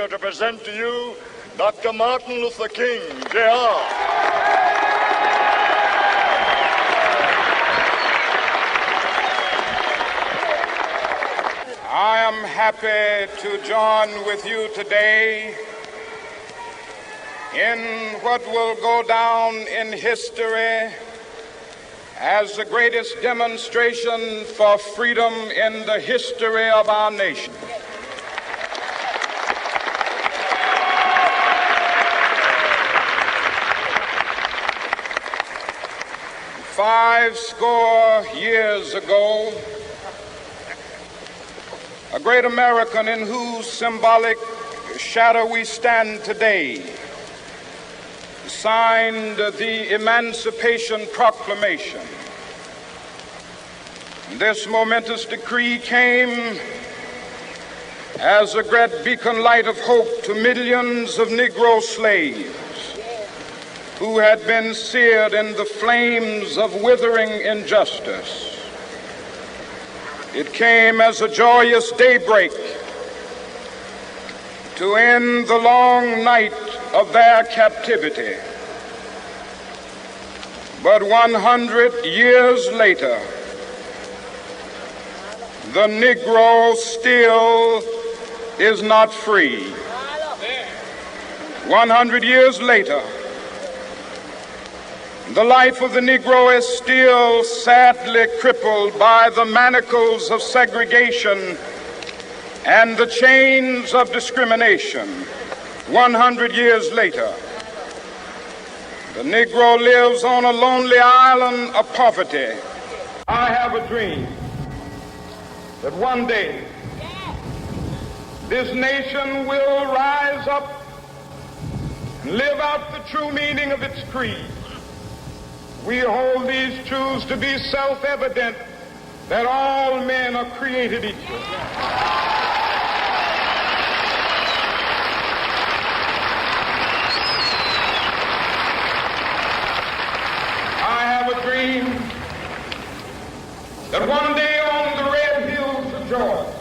To present to you Dr. Martin Luther King, Jr. I am happy to join with you today in what will go down in history as the greatest demonstration for freedom in the history of our nation. Five score years ago, a great American in whose symbolic shadow we stand today signed the Emancipation Proclamation. This momentous decree came as a great beacon light of hope to millions of Negro slaves who had been seared in the flames of withering injustice. It came as a joyous daybreak to end the long night of their captivity. But 100 years later, the Negro still is not free. 100 years later, the life of the Negro is still sadly crippled by the manacles of segregation and the chains of discrimination. 100 years later, the Negro lives on a lonely island of poverty. I have a dream that one day this nation will rise up and live out the true meaning of its creed. We hold these truths to be self-evident, that all men are created equal. I have a dream that one day on the red hills of Georgia,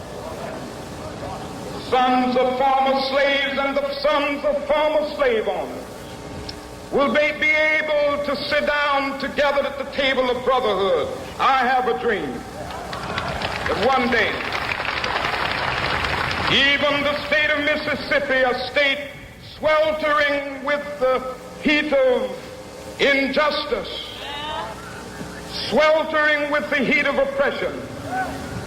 the sons of former slaves and the sons of former slave owners will they be able to sit down together at the table of brotherhood. I have a dream that one day, even the state of Mississippi, a state sweltering with the heat of injustice, sweltering with the heat of oppression,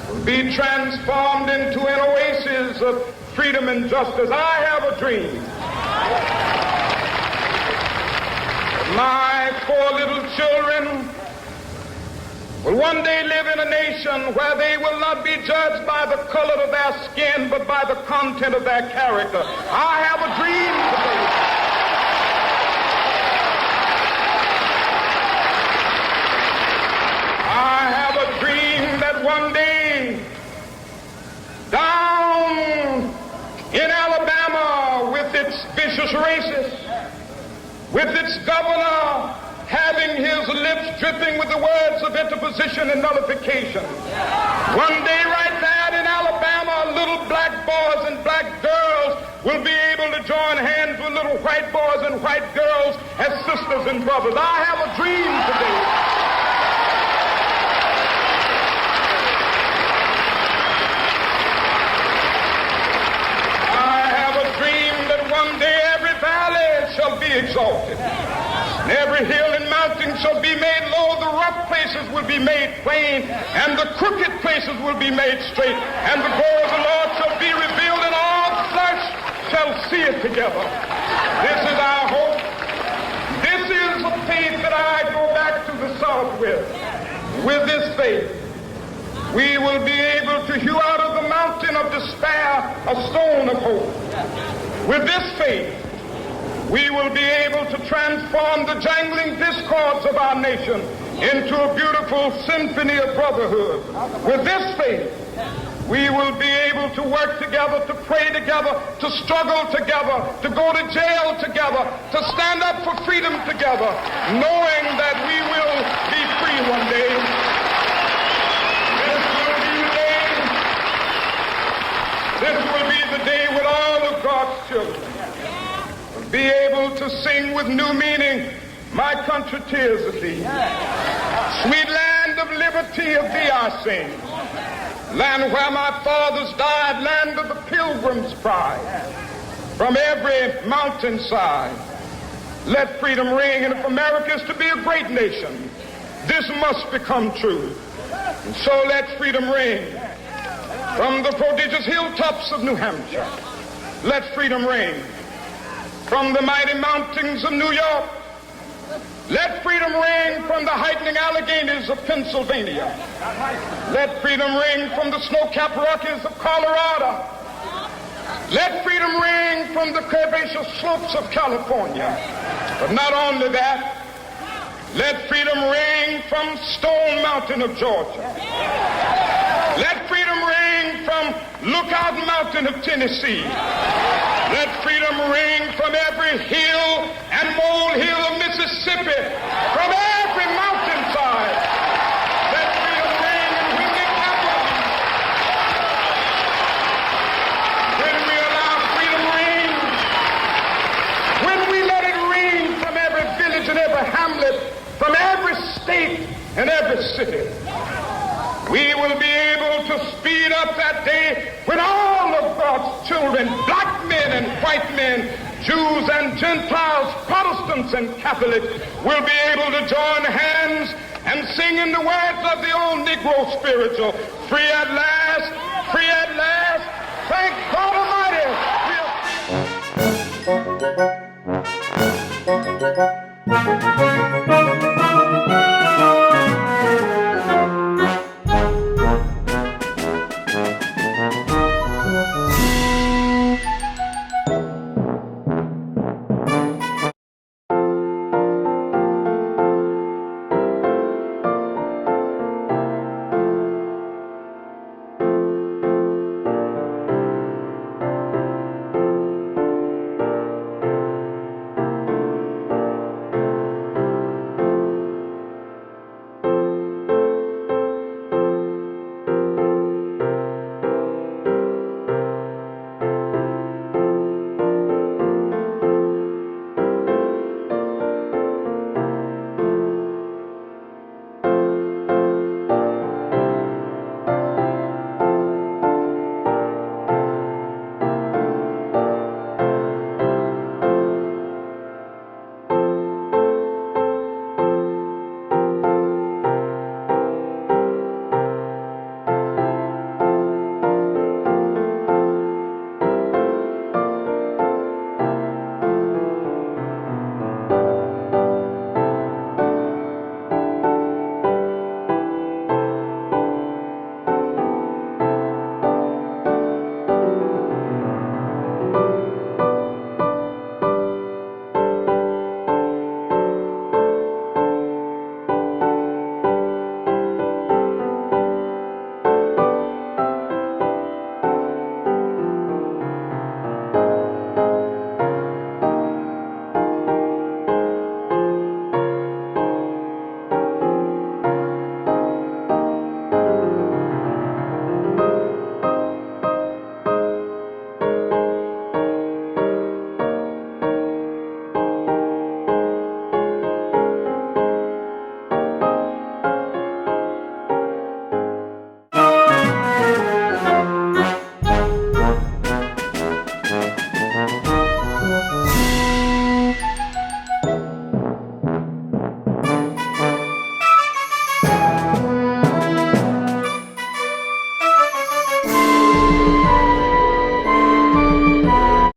will be transformed into an oasis of freedom and justice. I have a dream. My four little children will one day live in a nation where they will not be judged by the color of their skin, but by the content of their character. I have a dream today. I have a dream that one day, down in Alabama, with its vicious racists, with its governor having his lips dripping with the words of interposition and nullification. One day right there in Alabama, little black boys and black girls will be able to join hands with little white boys and white girls as sisters and brothers. I have a dream today. I have a dream that one day every valley shall be exalted, and every hill and mountain shall be made low. The rough places will be made plain, and the crooked places will be made straight, and the glory of the Lord shall be revealed, and all flesh shall see it together. This is our hope. This is the faith that I go back to the South with. With this faith, we will be able to hew out of the mountain of despair a stone of hope. With this faith, we will be able to transform the jangling discords of our nation into a beautiful symphony of brotherhood. With this faith, we will be able to work together, to pray together, to struggle together, to go to jail together, to stand up for freedom together, knowing that we will be free one day. This will be the day when all of God's children will be able to sing with new meaning, my country, tears of thee. Sweet land of liberty, of thee I sing. Land where my fathers died, land of the pilgrim's pride. From every mountainside, let freedom ring. And if America is to be a great nation, this must become true. And so let freedom ring. From the prodigious hilltops of New Hampshire, let freedom ring. From the mighty mountains of New York, let freedom ring. From the heightening Alleghenies of Pennsylvania, let freedom ring. From the snow-capped Rockies of Colorado, let freedom ring. From the curvaceous slopes of California. But not only that, let freedom ring from Stone Mountain of Georgia. Let freedom ring from Lookout Mountain of Tennessee. Let freedom ring from every hill and molehill of Mississippi, from every mountainside. Let freedom ring, and when it happens, when we allow freedom ring, when we let it ring from every village and every hamlet, from every state and every city, we will be able to speed up that day when all of God's children, black men and white men, Jews and Gentiles, Protestants and Catholics, will be able to join hands and sing in the words of the old Negro spiritual, free at last, thank God